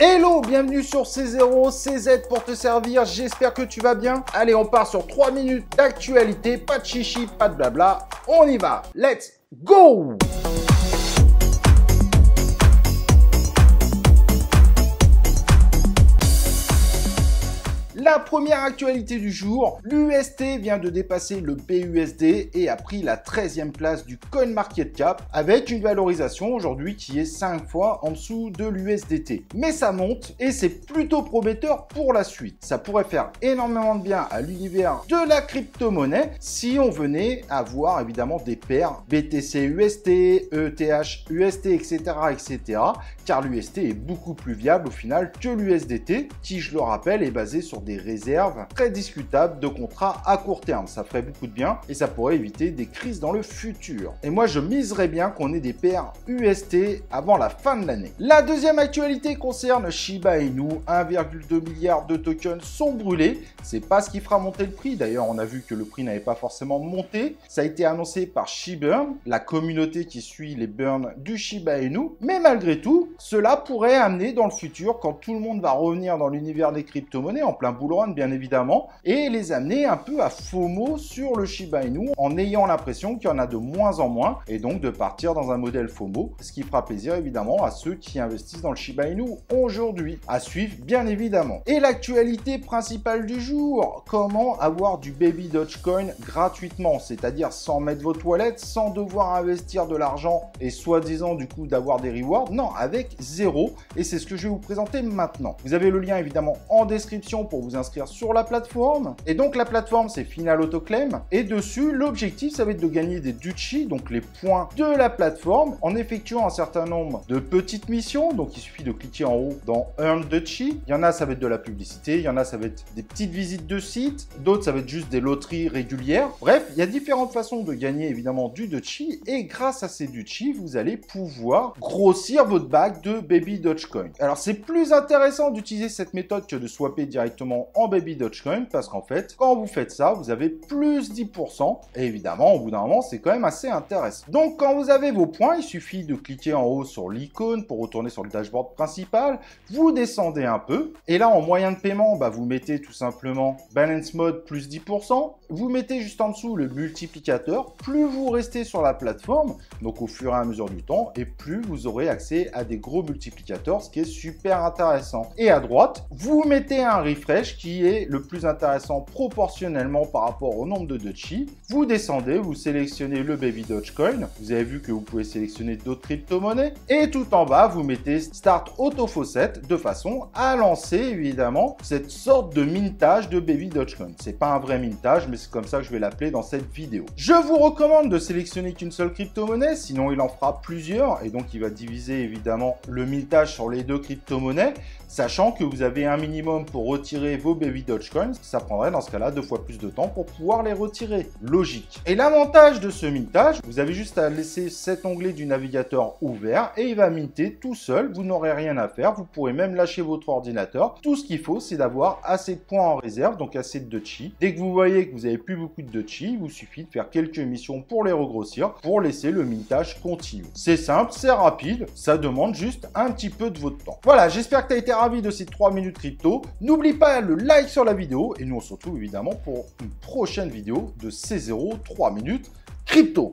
Hello, bienvenue sur C0, CZ pour te servir, j'espère que tu vas bien. Allez, on part sur 3 minutes d'actualité, pas de chichi, pas de blabla, on y va, let's go! La première actualité du jour, l'UST vient de dépasser le BUSD et a pris la 13e place du CoinMarketCap avec une valorisation aujourd'hui qui est 5 fois en dessous de l'USDT. Mais ça monte et c'est plutôt prometteur pour la suite. Ça pourrait faire énormément de bien à l'univers de la crypto-monnaie si on venait à voir évidemment des paires BTC-UST, ETH-UST, etc., etc. car l'UST est beaucoup plus viable au final que l'USDT qui, je le rappelle, est basé sur des réserves très discutables de contrats à court terme. Ça ferait beaucoup de bien et ça pourrait éviter des crises dans le futur. Et moi, je miserais bien qu'on ait des paires UST avant la fin de l'année. La deuxième actualité concerne Shiba Inu. 1,2 milliard de tokens sont brûlés. C'est pas ce qui fera monter le prix. D'ailleurs, on a vu que le prix n'avait pas forcément monté. Ça a été annoncé par Shibun, la communauté qui suit les burns du Shiba Inu. Mais malgré tout, cela pourrait amener dans le futur, quand tout le monde va revenir dans l'univers des crypto-monnaies, en plein bull run bien évidemment, et les amener un peu à FOMO sur le Shiba Inu en ayant l'impression qu'il y en a de moins en moins et donc de partir dans un modèle FOMO, ce qui fera plaisir évidemment à ceux qui investissent dans le Shiba Inu aujourd'hui. À suivre bien évidemment. Et l'actualité principale du jour, comment avoir du Baby Dogecoin gratuitement, c'est-à-dire sans mettre vos toilettes, sans devoir investir de l'argent et soi-disant du coup d'avoir des rewards, non, avec zéro, et c'est ce que je vais vous présenter maintenant. Vous avez le lien évidemment en description pour vous inscrire sur la plateforme. Et donc la plateforme c'est Final Autoclaim et dessus l'objectif ça va être de gagner des Duchi, donc les points de la plateforme en effectuant un certain nombre de petites missions. Donc il suffit de cliquer en haut dans Earn Duchi. Il y en a ça va être de la publicité, il y en a ça va être des petites visites de sites, d'autres ça va être juste des loteries régulières. Bref, il y a différentes façons de gagner évidemment du Duchi et grâce à ces Duchi vous allez pouvoir grossir votre bague de Baby Dogecoin. Alors c'est plus intéressant d'utiliser cette méthode que de swapper directement en Baby Dogecoin parce qu'en fait, quand vous faites ça, vous avez plus 10% et évidemment, au bout d'un moment, c'est quand même assez intéressant. Donc, quand vous avez vos points, il suffit de cliquer en haut sur l'icône pour retourner sur le dashboard principal. Vous descendez un peu et là, en moyen de paiement, vous mettez tout simplement Balance Mode plus 10%. Vous mettez juste en dessous le multiplicateur. Plus vous restez sur la plateforme, donc au fur et à mesure du temps, et plus vous aurez accès à des gros multiplicateurs, ce qui est super intéressant. Et à droite, vous mettez un refresh qui est le plus intéressant proportionnellement par rapport au nombre de Duchi. Vous descendez, vous sélectionnez le Baby Dogecoin. Vous avez vu que vous pouvez sélectionner d'autres crypto-monnaies. Et tout en bas, vous mettez Start Auto Faucet de façon à lancer évidemment cette sorte de mintage de Baby Dogecoin. C'est pas un vrai mintage, mais c'est comme ça que je vais l'appeler dans cette vidéo. Je vous recommande de sélectionner qu'une seule crypto-monnaie, sinon il en fera plusieurs et donc il va diviser évidemment le mintage sur les deux crypto-monnaies, sachant que vous avez un minimum pour retirer vos Baby Dogecoins, ça prendrait dans ce cas-là 2 fois plus de temps pour pouvoir les retirer. Logique. Et l'avantage de ce mintage, vous avez juste à laisser cet onglet du navigateur ouvert et il va minter tout seul, vous n'aurez rien à faire, vous pourrez même lâcher votre ordinateur. Tout ce qu'il faut, c'est d'avoir assez de points en réserve, donc assez de Duchi. Dès que vous voyez que vous avez plus beaucoup de Duchi, il vous suffit de faire quelques missions pour les regrossir, pour laisser le mintage continuer. C'est simple, c'est rapide, ça demande juste un petit peu de votre temps. Voilà, j'espère que tu as été ravi de ces 3 minutes crypto. N'oublie pas le like sur la vidéo et nous on se retrouve évidemment pour une prochaine vidéo de C0 3 minutes crypto.